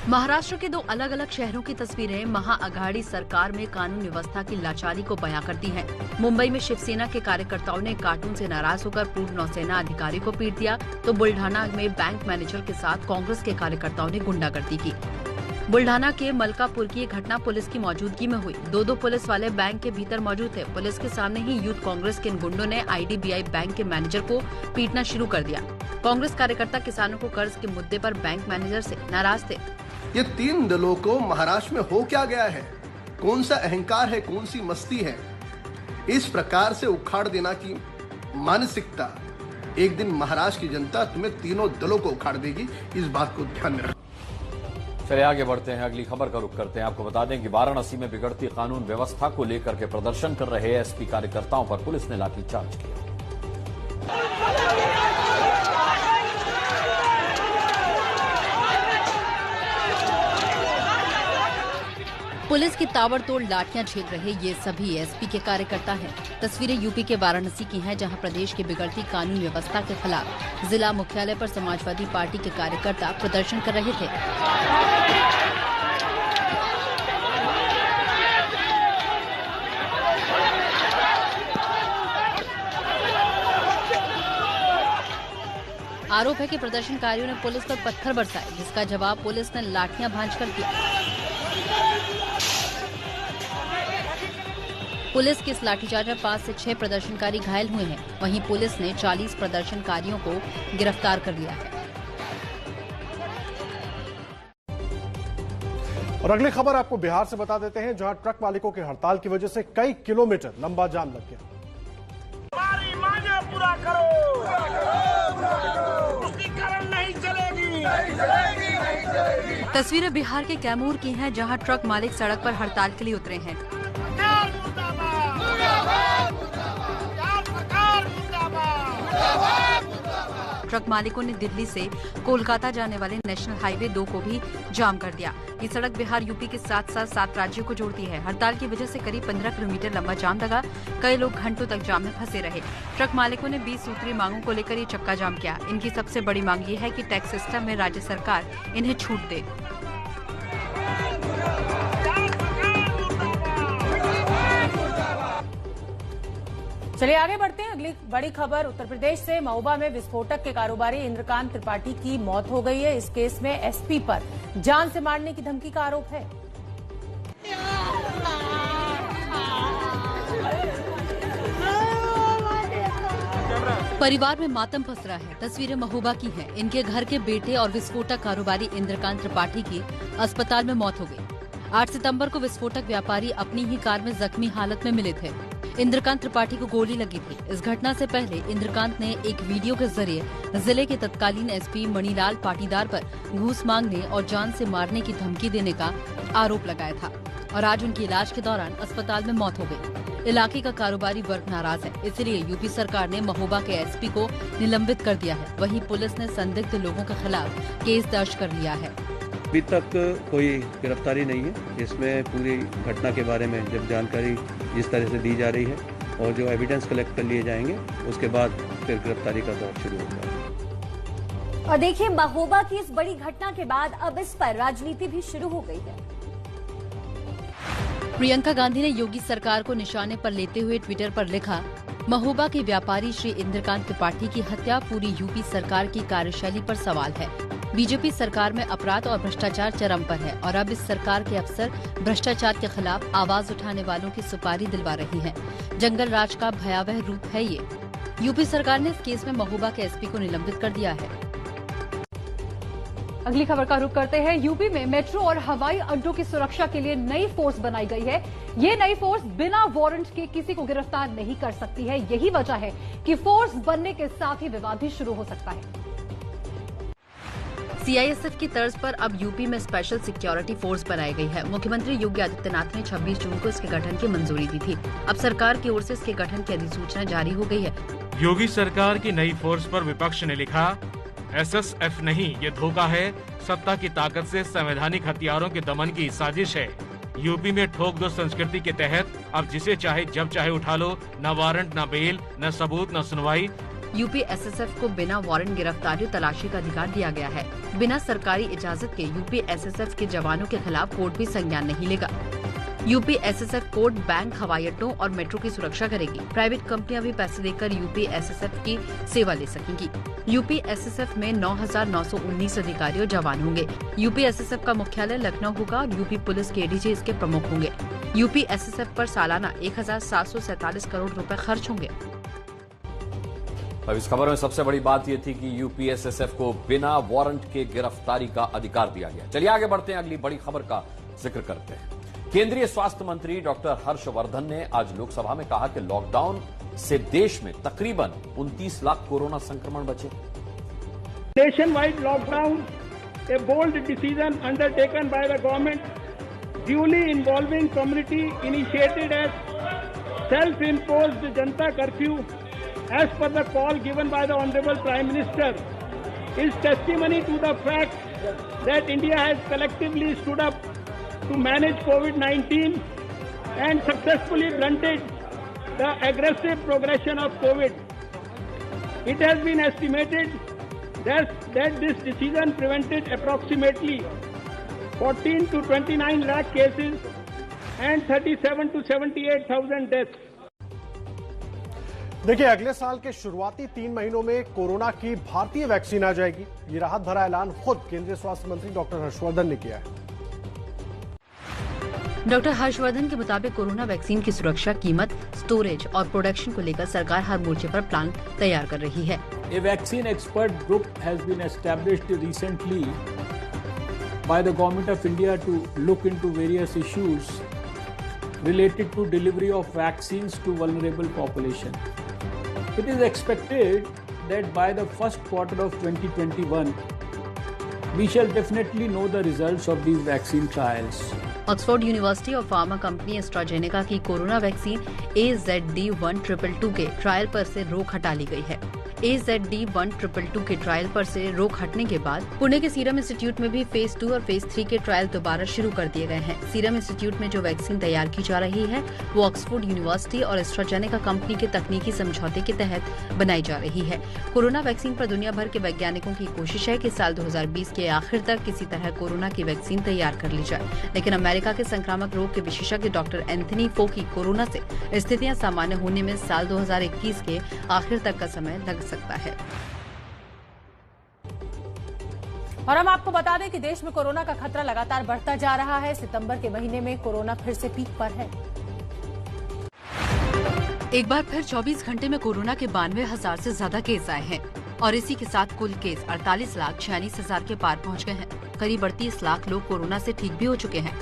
महाराष्ट्र के दो अलग अलग शहरों की तस्वीरें महाअघाड़ी सरकार में कानून व्यवस्था की लाचारी को बयां करती हैं। मुंबई में शिवसेना के कार्यकर्ताओं ने कार्टून से नाराज होकर पूर्व नौसेना अधिकारी को पीट दिया, तो बुल्ढाना में बैंक मैनेजर के साथ कांग्रेस के कार्यकर्ताओं ने गुंडागर्दी की। बुल्ढाना के मलकापुर की घटना पुलिस की मौजूदगी में हुई। दो पुलिस वाले बैंक के भीतर मौजूद थे। पुलिस के सामने ही यूथ कांग्रेस के इन गुंडों ने IDBI बैंक के मैनेजर को पीटना शुरू कर दिया। कांग्रेस कार्यकर्ता किसानों को कर्ज के मुद्दे पर बैंक मैनेजर से नाराज थे। ये तीन दलों को महाराष्ट्र में हो क्या गया है? कौन सा अहंकार है, कौन सी मस्ती है? इस प्रकार से उखाड़ देना की मानसिकता, एक दिन महाराष्ट्र की जनता तुम्हें तीनों दलों को उखाड़ देगी, इस बात को ध्यान में रखना। चलिए आगे बढ़ते हैं, अगली खबर का रुख करते हैं। आपको बता दें कि वाराणसी में बिगड़ती कानून व्यवस्था को लेकर के प्रदर्शन कर रहे एसपी कार्यकर्ताओं पर पुलिस ने लाठीचार्ज किया। पुलिस की ताबड़तोड़ लाठियां झेल रहे ये सभी एसपी के कार्यकर्ता हैं। तस्वीरें यूपी के वाराणसी की हैं, जहां प्रदेश की बिगड़ती कानून व्यवस्था के खिलाफ जिला मुख्यालय पर समाजवादी पार्टी के कार्यकर्ता प्रदर्शन कर रहे थे। आरोप है कि प्रदर्शनकारियों ने पुलिस पर पत्थर बरसाए, जिसका जवाब पुलिस ने लाठियां भांजकर दिया। पुलिस के इस लाठीचार्ज में 5 से 6 प्रदर्शनकारी घायल हुए हैं। वहीं पुलिस ने 40 प्रदर्शनकारियों को गिरफ्तार कर लिया है। और अगली खबर आपको बिहार से बता देते हैं, जहां ट्रक मालिकों की हड़ताल की वजह से कई किलोमीटर लंबा जाम लग गया। हमारी मांगे पूरा करो, तुष्टीकरण नहीं चलेगी। तस्वीरें बिहार के कैमूर की हैं, जहां ट्रक मालिक सड़क पर हड़ताल के लिए उतरे हैं। ट्रक मालिकों ने दिल्ली से कोलकाता जाने वाले नेशनल हाईवे 2 को भी जाम कर दिया। ये सड़क बिहार यूपी के साथ साथ 7 राज्यों को जोड़ती है। हड़ताल की वजह से करीब 15 किलोमीटर लंबा जाम लगा। कई लोग घंटों तक जाम में फंसे रहे। ट्रक मालिकों ने 20 सूत्रीय मांगों को लेकर ये चक्का जाम किया। इनकी सबसे बड़ी मांग ये है कि टैक्स सिस्टम में राज्य सरकार इन्हें छूट दे। चलिए आगे बढ़ते हैं। अगली बड़ी खबर उत्तर प्रदेश से। महोबा में विस्फोटक के कारोबारी इंद्रकांत त्रिपाठी की मौत हो गई है। इस केस में एसपी पर जान से मारने की धमकी का आरोप है। परिवार में मातम पस रहा है। तस्वीरें महोबा की हैं। इनके घर के बेटे और विस्फोटक कारोबारी इंद्रकांत त्रिपाठी की अस्पताल में मौत हो गई। 8 सितंबर को विस्फोटक व्यापारी अपनी ही कार में जख्मी हालत में मिले थे। इंद्रकांत त्रिपाठी को गोली लगी थी। इस घटना से पहले इंद्रकांत ने एक वीडियो के जरिए जिले के तत्कालीन एसपी मणिलाल पाटीदार पर घूस मांगने और जान से मारने की धमकी देने का आरोप लगाया था और आज उनकी इलाज के दौरान अस्पताल में मौत हो गई। इलाके का कारोबारी वर्ग नाराज है, इसलिए यूपी सरकार ने महोबा के एसपी को निलंबित कर दिया है। वहीं पुलिस ने संदिग्ध लोगों के खिलाफ केस दर्ज कर लिया है। अभी तक कोई गिरफ्तारी नहीं है। इसमें पूरी घटना के बारे में जब जानकारी जिस तरह से दी जा रही है और जो एविडेंस कलेक्ट कर लिए जाएंगे, उसके बाद फिर गिरफ्तारी का दौर शुरू होगा। और देखिए, महोबा की इस बड़ी घटना के बाद अब इस पर राजनीति भी शुरू हो गई है। प्रियंका गांधी ने योगी सरकार को निशाने पर लेते हुए ट्विटर पर लिखा, महोबा के व्यापारी श्री इंद्रकांत त्रिपाठी की हत्या पूरी यूपी सरकार की कार्यशैली पर सवाल है। बीजेपी सरकार में अपराध और भ्रष्टाचार चरम पर है और अब इस सरकार के अफसर भ्रष्टाचार के खिलाफ आवाज उठाने वालों की सुपारी दिलवा रही हैं। जंगल राज का भयावह रूप है ये। यूपी सरकार ने इस केस में महोबा के एसपी को निलंबित कर दिया है। अगली खबर का रुख करते हैं। यूपी में मेट्रो और हवाई अड्डों की सुरक्षा के लिए नई फोर्स बनाई गई है। ये नई फोर्स बिना वारंट के किसी को गिरफ्तार नहीं कर सकती है। यही वजह है कि फोर्स बनने के साथ ही विवाद भी शुरू हो सकता है। सीआईएसएफ की तर्ज पर अब यूपी में स्पेशल सिक्योरिटी फोर्स बनाई गई है। मुख्यमंत्री योगी आदित्यनाथ ने 26 जून को इसके गठन की मंजूरी दी थी। अब सरकार की ओर से इसके गठन की अधिसूचना जारी हो गई है। योगी सरकार की नई फोर्स पर विपक्ष ने लिखा, एसएसएफ नहीं, ये धोखा है। सत्ता की ताकत से संवैधानिक हथियारों के दमन की साजिश है। यूपी में ठोक दो संस्कृति के तहत अब जिसे चाहे जब चाहे उठा लो, न वारंट, न बेल, न सबूत, न सुनवाई। यूपी एसएसएफ को बिना वारंट गिरफ्तारी तलाशी का अधिकार दिया गया है। बिना सरकारी इजाजत के यूपी एसएसएफ के जवानों के खिलाफ कोर्ट भी संज्ञान नहीं लेगा। यूपी एसएसएफ कोर्ट, बैंक, हवाई अड्डों और मेट्रो की सुरक्षा करेगी। प्राइवेट कंपनियां भी पैसे देकर यूपी एसएसएफ की सेवा ले सकेंगी। यूपी एसएसएफ में 9,919 अधिकारी और जवान होंगे। यूपी एसएसएफ का मुख्यालय लखनऊ होगा और यूपी पुलिस के एडीजी इसके प्रमुख होंगे। यूपी एसएसएफ पर सालाना 1,747 करोड़ रुपए खर्च होंगे। अब इस खबर में सबसे बड़ी बात यह थी कि यूपी एसएसएफ को बिना वारंट के गिरफ्तारी का अधिकार दिया गया। चलिए आगे बढ़ते हैं, अगली बड़ी खबर का जिक्र करते हैं। केंद्रीय स्वास्थ्य मंत्री डॉक्टर हर्षवर्धन ने आज लोकसभा में कहा कि लॉकडाउन से देश में तकरीबन 29 लाख कोरोना संक्रमण बचे। Nationwide lockdown, a bold decision undertaken by the government, duly involving community, initiated as self-imposed Janta curfew, as per the call given by the Honorable Prime Minister, is testimony to the fact that India has collectively stood up to manage COVID-19 and successfully blunted the aggressive progression of COVID. It has been estimated that this decision prevented approximately 14 to 29 lakh cases and 37 to 78,000 deaths. देखिए, अगले साल के शुरुआती 3 महीनों में कोरोना की भारतीय वैक्सीन आ जाएगी। ये राहत भरा ऐलान खुद केंद्रीय स्वास्थ्य मंत्री डॉक्टर हर्षवर्धन ने किया है। डॉक्टर हर्षवर्धन के मुताबिक कोरोना वैक्सीन की सुरक्षा, कीमत, स्टोरेज और प्रोडक्शन को लेकर सरकार हर मोर्चे पर प्लान तैयार कर रही है। A vaccine expert group has been established recently by the Government of India to look into various issues related to delivery of vaccines to vulnerable population. It is expected that by the first quarter of 2021, we shall definitely know the results of these vaccine trials. Oxford university और फार्मा कंपनी एस्ट्राजेनेका की कोरोना वैक्सीन AZD1222 के ट्रायल पर से रोक हटा ली गई है। AZD1222 के ट्रायल पर से रोक हटने के बाद पुणे के सीरम इंस्टीट्यूट में भी फेज 2 और फेज 3 के ट्रायल दोबारा शुरू कर दिए गए हैं। सीरम इंस्टीट्यूट में जो वैक्सीन तैयार की जा रही है वो ऑक्सफोर्ड यूनिवर्सिटी और एस्ट्राजेनेका कंपनी के तकनीकी समझौते के तहत बनाई जा रही है। कोरोना वैक्सीन पर दुनिया भर के वैज्ञानिकों की कोशिश है कि साल 2020 के आखिर तक किसी तरह कोरोना की वैक्सीन तैयार कर ली जाए, लेकिन अमेरिका के संक्रामक रोग के विशेषज्ञ डॉक्टर एंथनी फोकी कोरोना से स्थितियां सामान्य होने में साल 2021 के आखिर तक का समय लग सकता है। और हम आपको बता दें कि देश में कोरोना का खतरा लगातार बढ़ता जा रहा है। सितंबर के महीने में कोरोना फिर से पीक पर है। एक बार फिर 24 घंटे में कोरोना के 92,000 से ज्यादा केस आए हैं और इसी के साथ कुल केस 48,46,000 के पार पहुंच गए हैं। करीब 38 लाख लोग कोरोना से ठीक भी हो चुके हैं,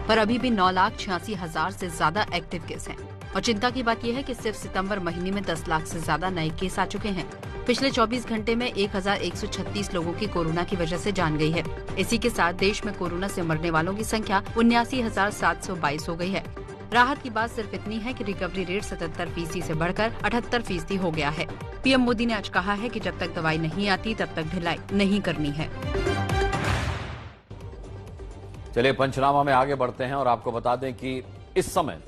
पर अभी भी 9,86,000 से ज्यादा एक्टिव केस हैं। और चिंता की बात यह है कि सिर्फ सितंबर महीने में 10 लाख से ज्यादा नए केस आ चुके हैं। पिछले 24 घंटे में 1,136 लोगों की कोरोना की वजह से जान गई है। इसी के साथ देश में कोरोना से मरने वालों की संख्या 79,722 हो गई है। राहत की बात सिर्फ इतनी है कि रिकवरी रेट 77% से बढ़कर 78% हो गया है। पीएम मोदी ने आज कहा है कि जब तक दवाई नहीं आती तब तक ढिलाई नहीं करनी है। चलिए पंचनामा में आगे बढ़ते हैं और आपको बता दें कि इस समय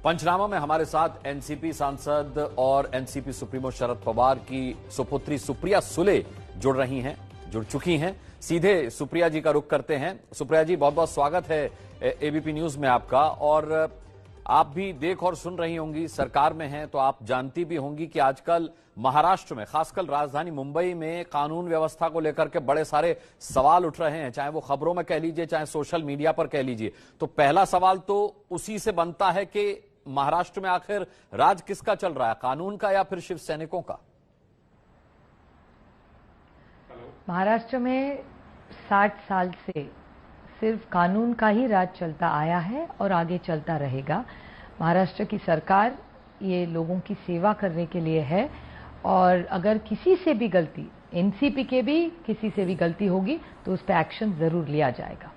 पंचनामा में हमारे साथ एनसीपी सांसद और एनसीपी सुप्रीमो शरद पवार की सुपुत्री सुप्रिया सुले जुड़ रही हैं। जुड़ चुकी हैं। सीधे सुप्रिया जी का रुख करते हैं। सुप्रिया जी, बहुत बहुत स्वागत है एबीपी न्यूज में आपका। और आप भी देख और सुन रही होंगी, सरकार में हैं तो आप जानती भी होंगी कि आजकल महाराष्ट्र में, खासकर राजधानी मुंबई में कानून व्यवस्था को लेकर के बड़े सारे सवाल उठ रहे हैं, चाहे वो खबरों में कह लीजिए, चाहे सोशल मीडिया पर कह लीजिए। तो पहला सवाल तो उसी से बनता है कि महाराष्ट्र में आखिर राज किसका चल रहा है, कानून का या फिर शिव सैनिकों का? महाराष्ट्र में 60 साल से सिर्फ कानून का ही राज चलता आया है और आगे चलता रहेगा। महाराष्ट्र की सरकार ये लोगों की सेवा करने के लिए है और अगर किसी से भी गलती, एनसीपी के भी किसी से भी गलती होगी तो उस पर एक्शन जरूर लिया जाएगा।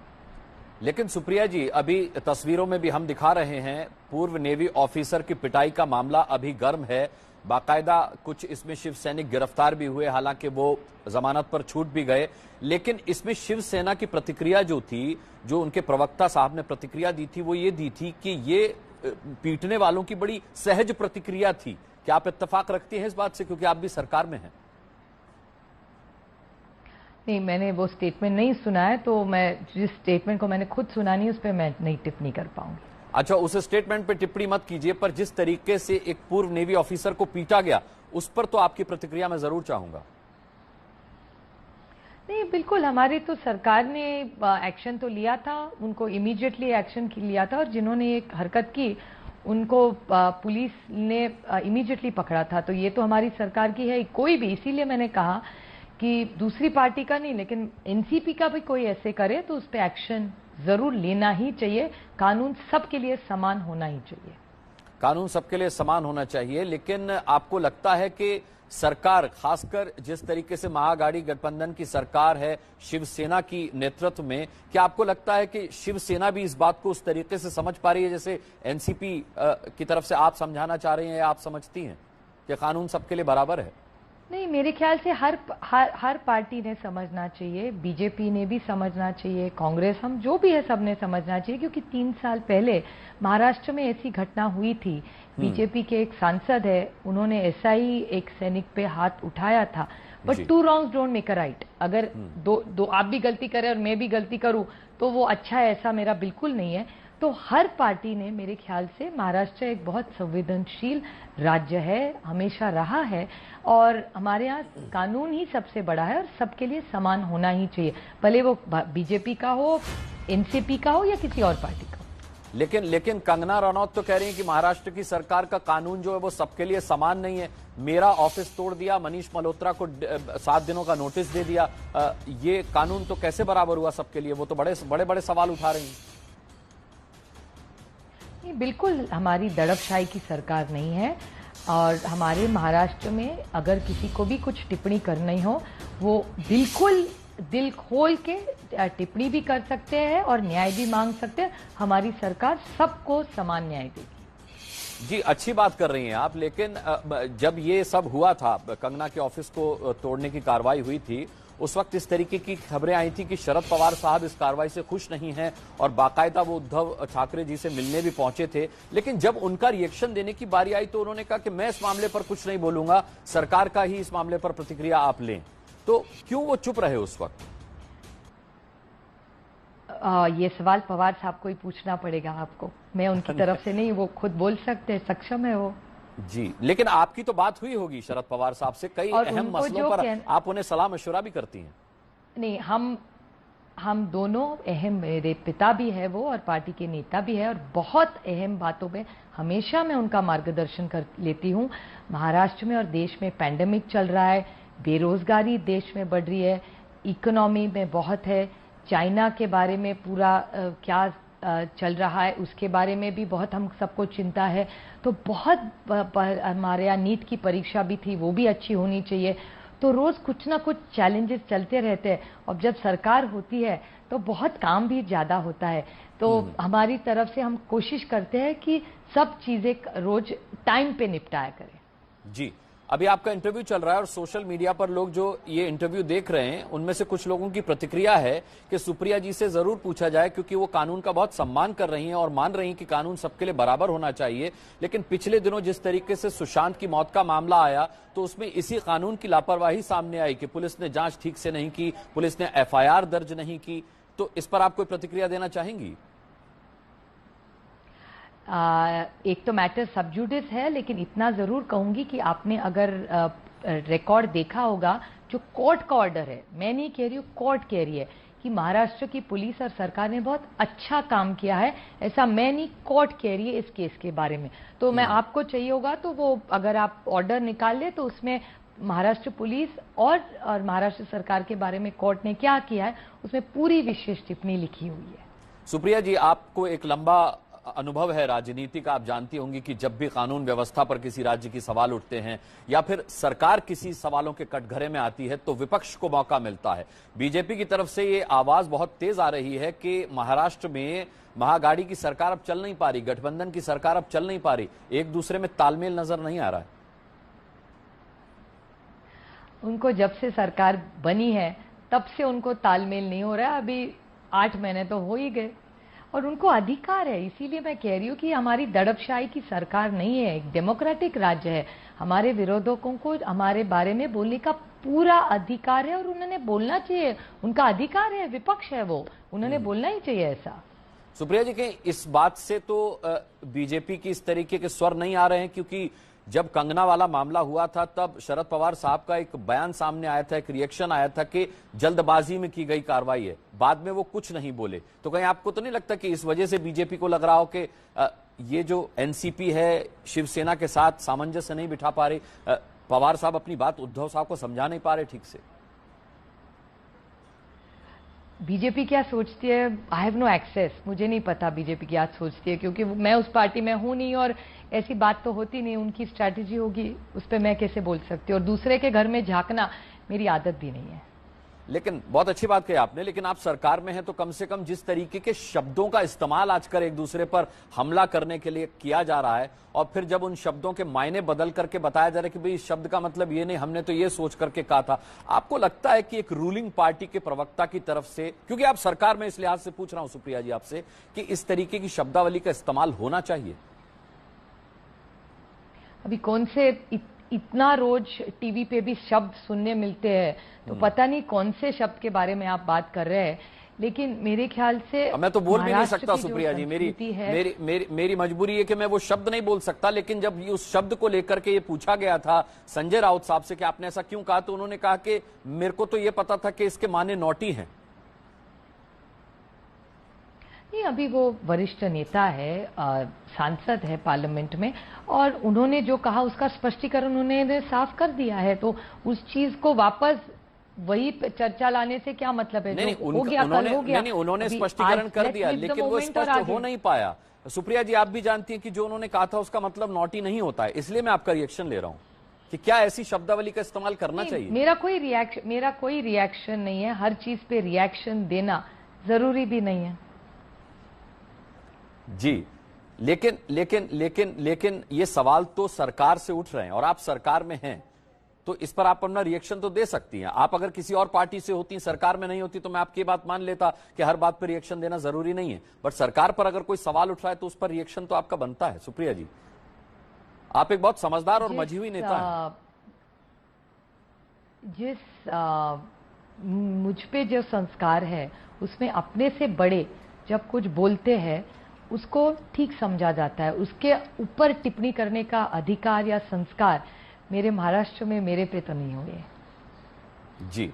लेकिन सुप्रिया जी, अभी तस्वीरों में भी हम दिखा रहे हैं, पूर्व नेवी ऑफिसर की पिटाई का मामला अभी गर्म है। बाकायदा कुछ इसमें शिव सैनिक गिरफ्तार भी हुए, हालांकि वो जमानत पर छूट भी गए। लेकिन इसमें शिवसेना की प्रतिक्रिया जो थी, जो उनके प्रवक्ता साहब ने प्रतिक्रिया दी थी, वो ये दी थी कि ये पीटने वालों की बड़ी सहज प्रतिक्रिया थी। क्या आप इत्तेफाक रखती हैं इस बात से, क्योंकि आप भी सरकार में हैं? नहीं, मैंने वो स्टेटमेंट नहीं सुना है, तो मैं जिस स्टेटमेंट को मैंने खुद सुना नहीं, उस पर मैं नहीं टिप्पणी कर पाऊंगी। अच्छा, उस स्टेटमेंट पे टिप्पणी मत कीजिए, पर जिस तरीके से एक पूर्व नेवी ऑफिसर को पीटा गया, उस पर तो आपकी प्रतिक्रिया मैं जरूर चाहूंगा। नहीं, बिल्कुल, हमारी तो सरकार ने एक्शन तो लिया था, उनको इमीडिएटली एक्शन लिया था और जिन्होंने ये हरकत की उनको पुलिस ने इमीडिएटली पकड़ा था। तो ये तो हमारी सरकार की है, कोई भी, इसीलिए मैंने कहा कि दूसरी पार्टी का नहीं, लेकिन एनसीपी का भी कोई ऐसे करे तो उस पर एक्शन जरूर लेना ही चाहिए। कानून सबके लिए समान होना ही चाहिए। कानून सबके लिए समान होना चाहिए, लेकिन आपको लगता है कि सरकार, खासकर जिस तरीके से महाआघाड़ी गठबंधन की सरकार है शिवसेना की नेतृत्व में, क्या आपको लगता है कि शिवसेना भी इस बात को उस तरीके से समझ पा रही है जैसे एनसीपी की तरफ से आप समझाना चाह रही हैं, या आप समझती हैं कि कानून सबके लिए बराबर है? नहीं, मेरे ख्याल से हर पार्टी ने समझना चाहिए, बीजेपी ने भी समझना चाहिए, कांग्रेस, हम जो भी है सबने समझना चाहिए, क्योंकि 3 साल पहले महाराष्ट्र में ऐसी घटना हुई थी। बीजेपी के एक सांसद है, उन्होंने ऐसा ही एक सैनिक पे हाथ उठाया था। But 2 wrongs don't make a right. अगर दो आप भी गलती करें और मैं भी गलती करूं तो वो अच्छा है, ऐसा मेरा बिल्कुल नहीं है। तो हर पार्टी ने, मेरे ख्याल से, महाराष्ट्र एक बहुत संवेदनशील राज्य है, हमेशा रहा है, और हमारे यहाँ कानून ही सबसे बड़ा है और सबके लिए समान होना ही चाहिए, भले वो बीजेपी का हो, एनसीपी का हो या किसी और पार्टी का हो। लेकिन कंगना रनौत तो कह रही है कि महाराष्ट्र की सरकार का कानून जो है वो सबके लिए समान नहीं है। मेरा ऑफिस तोड़ दिया, मनीष मल्होत्रा को 7 दिनों का नोटिस दे दिया, ये कानून तो कैसे बराबर हुआ सबके लिए? वो तो बड़े सवाल उठा रही हैं। बिल्कुल, हमारी दड़पशाही की सरकार नहीं है और हमारे महाराष्ट्र में अगर किसी को भी कुछ टिप्पणी करनी हो, वो बिल्कुल दिल खोल के टिप्पणी भी कर सकते हैं और न्याय भी मांग सकते हैं। हमारी सरकार सबको समान न्याय देगी। जी, अच्छी बात कर रही हैं आप, लेकिन जब ये सब हुआ था, कंगना के ऑफिस को तोड़ने की कार्रवाई हुई थी, उस वक्त इस तरीके की खबरें आई थी कि शरद पवार साहब इस कार्रवाई से खुश नहीं हैं और बाकायदा वो उद्धव ठाकरे जी से मिलने भी पहुंचे थे। लेकिन जब उनका रिएक्शन देने की बारी आई तो उन्होंने कहा कि मैं इस मामले पर कुछ नहीं बोलूंगा, सरकार का ही इस मामले पर प्रतिक्रिया आप लें। तो क्यों वो चुप रहे उस वक्त? ये सवाल पवार साहब को ही पूछना पड़ेगा आपको, मैं उनकी तरफ से नहीं, वो खुद बोल सकते हैं, सक्षम है वो। जी, लेकिन आपकी तो बात हुई होगी शरद पवार साहब से, कई अहम मसलों पर आप उन्हें सलाह मशवरा भी करती हैं। नहीं, हम दोनों अहम, मेरे पिता भी है वो और पार्टी के नेता भी है, और बहुत अहम बातों में हमेशा मैं उनका मार्गदर्शन कर लेती हूँ। महाराष्ट्र में और देश में पैंडेमिक चल रहा है, बेरोजगारी देश में बढ़ रही है, इकोनॉमी में बहुत है, चाइना के बारे में पूरा क्या चल रहा है उसके बारे में भी बहुत हम सबको चिंता है। तो बहुत हमारे यहाँ नीट की परीक्षा भी थी, वो भी अच्छी होनी चाहिए। तो रोज कुछ ना कुछ चैलेंजेस चलते रहते हैं और जब सरकार होती है तो बहुत काम भी ज्यादा होता है। तो हमारी तरफ से हम कोशिश करते हैं कि सब चीजें रोज टाइम पे निपटाया करें। जी, अभी आपका इंटरव्यू चल रहा है और सोशल मीडिया पर लोग जो ये इंटरव्यू देख रहे हैं उनमें से कुछ लोगों की प्रतिक्रिया है कि सुप्रिया जी से जरूर पूछा जाए, क्योंकि वो कानून का बहुत सम्मान कर रही हैं और मान रही हैं कि कानून सबके लिए बराबर होना चाहिए। लेकिन पिछले दिनों जिस तरीके से सुशांत की मौत का मामला आया तो उसमें इसी कानून की लापरवाही सामने आई कि पुलिस ने जांच ठीक से नहीं की, पुलिस ने FIR दर्ज नहीं की। तो इस पर आप कोई प्रतिक्रिया देना चाहेंगी? एक तो मैटर सब जुडिस है, लेकिन इतना जरूर कहूंगी कि आपने अगर रिकॉर्ड देखा होगा, जो कोर्ट का ऑर्डर है, मैं नहीं कह रही हूँ, कोर्ट कह रही है कि महाराष्ट्र की पुलिस और सरकार ने बहुत अच्छा काम किया है, ऐसा मैं नहीं, कोर्ट कह रही है इस केस के बारे में। तो मैं आपको चाहिए होगा तो वो अगर आप ऑर्डर निकाल ले तो उसमें महाराष्ट्र पुलिस और महाराष्ट्र सरकार के बारे में कोर्ट ने क्या किया है उसमें पूरी विशेष टिप्पणी लिखी हुई है। सुप्रिया जी, आपको एक लंबा अनुभव है राजनीति का, आप जानती होंगी कि जब भी कानून व्यवस्था पर किसी राज्य की सवाल उठते हैं या फिर सरकार किसी सवालों के कटघरे में आती है तो विपक्ष को मौका मिलता है। बीजेपी की तरफ से ये आवाज बहुत तेज आ रही है कि महाराष्ट्र में महागाड़ी की सरकार अब चल नहीं पा रही, गठबंधन की सरकार अब चल नहीं पा रही, एक दूसरे में तालमेल नजर नहीं आ रहा है। उनको जब से सरकार बनी है तब से उनको तालमेल नहीं हो रहा है, अभी 8 महीने तो हो ही गए और उनको अधिकार है। इसीलिए मैं कह रही हूँ कि हमारी दड़पशाही की सरकार नहीं है, एक डेमोक्रेटिक राज्य है। हमारे विरोधकों को हमारे बारे में बोलने का पूरा अधिकार है और उन्होंने बोलना चाहिए, उनका अधिकार है, विपक्ष है वो, उन्होंने बोलना ही चाहिए ऐसा। सुप्रिया जी, के इस बात से तो बीजेपी की इस तरीके के स्वर नहीं आ रहे हैं, क्योंकि जब कंगना वाला मामला हुआ था तब शरद पवार साहब का एक बयान सामने आया था, एक रिएक्शन आया था कि जल्दबाजी में की गई कार्रवाई है, बाद में वो कुछ नहीं बोले। तो कहीं आपको तो नहीं लगता कि इस वजह से बीजेपी को लग रहा हो कि ये जो एनसीपी है शिवसेना के साथ सामंजस्य नहीं बिठा पा रही, पवार साहब अपनी बात उद्धव साहब को समझा नहीं पा रहे ठीक से? बीजेपी क्या सोचती है, आई हैव नो एक्सेस, मुझे नहीं पता बीजेपी क्या सोचती है, क्योंकि मैं उस पार्टी में हूं नहीं और ऐसी बात तो होती नहीं, उनकी स्ट्रैटेजी होगी उस पर मैं कैसे बोल सकती हूँ, और दूसरे के घर में झांकना मेरी आदत भी नहीं है। लेकिन बहुत अच्छी बात कही आपने, लेकिन आप सरकार में हैं तो कम से कम जिस तरीके के शब्दों का इस्तेमाल आजकल एक दूसरे पर हमला करने के लिए किया जा रहा है और फिर जब उन शब्दों के मायने बदल करके बताया जा रहा है कि भाई इस शब्द का मतलब ये नहीं, हमने तो ये सोच करके कहा था, आपको लगता है कि एक रूलिंग पार्टी के प्रवक्ता की तरफ से, क्योंकि आप सरकार में इस लिहाज से पूछ रहा हूं सुप्रिया जी आपसे, कि इस तरीके की शब्दावली का इस्तेमाल होना चाहिए? अभी कौन से इतना रोज टीवी पे भी शब्द सुनने मिलते हैं, तो पता नहीं कौन से शब्द के बारे में आप बात कर रहे हैं, लेकिन मेरे ख्याल से मैं तो बोल भी नहीं सकता सुप्रिया जी, मेरी मजबूरी है कि मैं वो शब्द नहीं बोल सकता। लेकिन जब उस शब्द को लेकर के ये पूछा गया था संजय राउत साहब से कि आपने ऐसा क्यों कहा, तो उन्होंने कहा कि मेरे को तो ये पता था कि इसके माने नोटी हैं। नहीं, अभी वो वरिष्ठ नेता है, सांसद है पार्लियामेंट में, और उन्होंने जो कहा उसका स्पष्टीकरण उन्होंने साफ कर दिया है, तो उस चीज को वापस वही चर्चा लाने से क्या मतलब है? नहीं, हो गया कल हो गया, नहीं, उन्होंने स्पष्टीकरण कर दिया, लेकिन वो स्पष्ट हो नहीं पाया। सुप्रिया जी, आप भी जानती हैं कि जो उन्होंने कहा था उसका मतलब नोटी नहीं होता है, इसलिए मैं आपका रिएक्शन ले रहा हूं कि क्या ऐसी शब्दावली का इस्तेमाल करना चाहिए? मेरा कोई रिएक्शन नहीं है, हर चीज पे रिएक्शन देना जरूरी भी नहीं है जी। लेकिन ये सवाल तो सरकार से उठ रहे हैं और आप सरकार में हैं, तो इस पर आप अपना रिएक्शन तो दे सकती हैं। आप अगर किसी और पार्टी से होती, सरकार में नहीं होती, तो मैं आपकी बात मान लेता कि हर बात पर रिएक्शन देना जरूरी नहीं है, बट सरकार पर अगर कोई सवाल उठ रहा है तो उस पर रिएक्शन तो आपका बनता है। सुप्रिया जी, आप एक बहुत समझदार और मजी हुई नेता हैं। मुझ पे जो संस्कार है उसमें अपने से बड़े जब कुछ बोलते हैं उसको ठीक समझा जाता है, उसके ऊपर टिप्पणी करने का अधिकार या संस्कार मेरे महाराष्ट्र में मेरे पे तो नहीं हुए जी।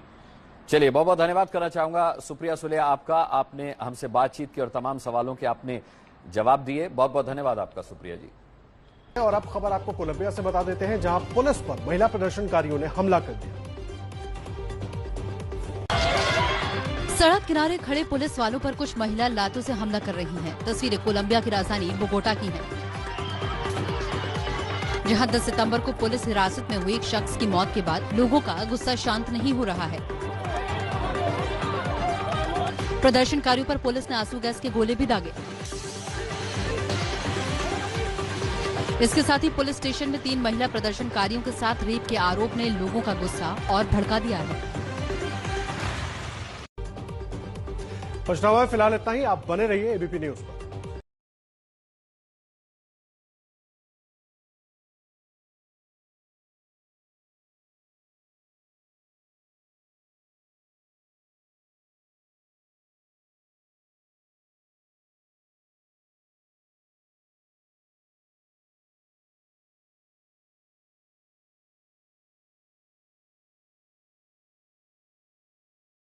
चलिए, बहुत बहुत धन्यवाद करना चाहूंगा सुप्रिया सुले आपका, आपने हमसे बातचीत की और तमाम सवालों के आपने जवाब दिए। बहुत बहुत धन्यवाद आपका सुप्रिया जी। और अब खबर आपको कोलंबिया से बता देते हैं, जहां पुलिस पर महिला प्रदर्शनकारियों ने हमला कर दिया। सड़क किनारे खड़े पुलिस वालों पर कुछ महिला लातों से हमला कर रही हैं। तस्वीरें कोलंबिया की राजधानी बोगोटा की हैं, जहां 10 सितंबर को पुलिस हिरासत में हुई एक शख्स की मौत के बाद लोगों का गुस्सा शांत नहीं हो रहा है। प्रदर्शनकारियों पर पुलिस ने आंसू गैस के गोले भी दागे। इसके साथ ही पुलिस स्टेशन में 3 महिला प्रदर्शनकारियों के साथ रेप के आरोप ने लोगों का गुस्सा और भड़का दिया है। पछतावा फिलहाल इतना ही। आप बने रहिए एबीपी न्यूज पर।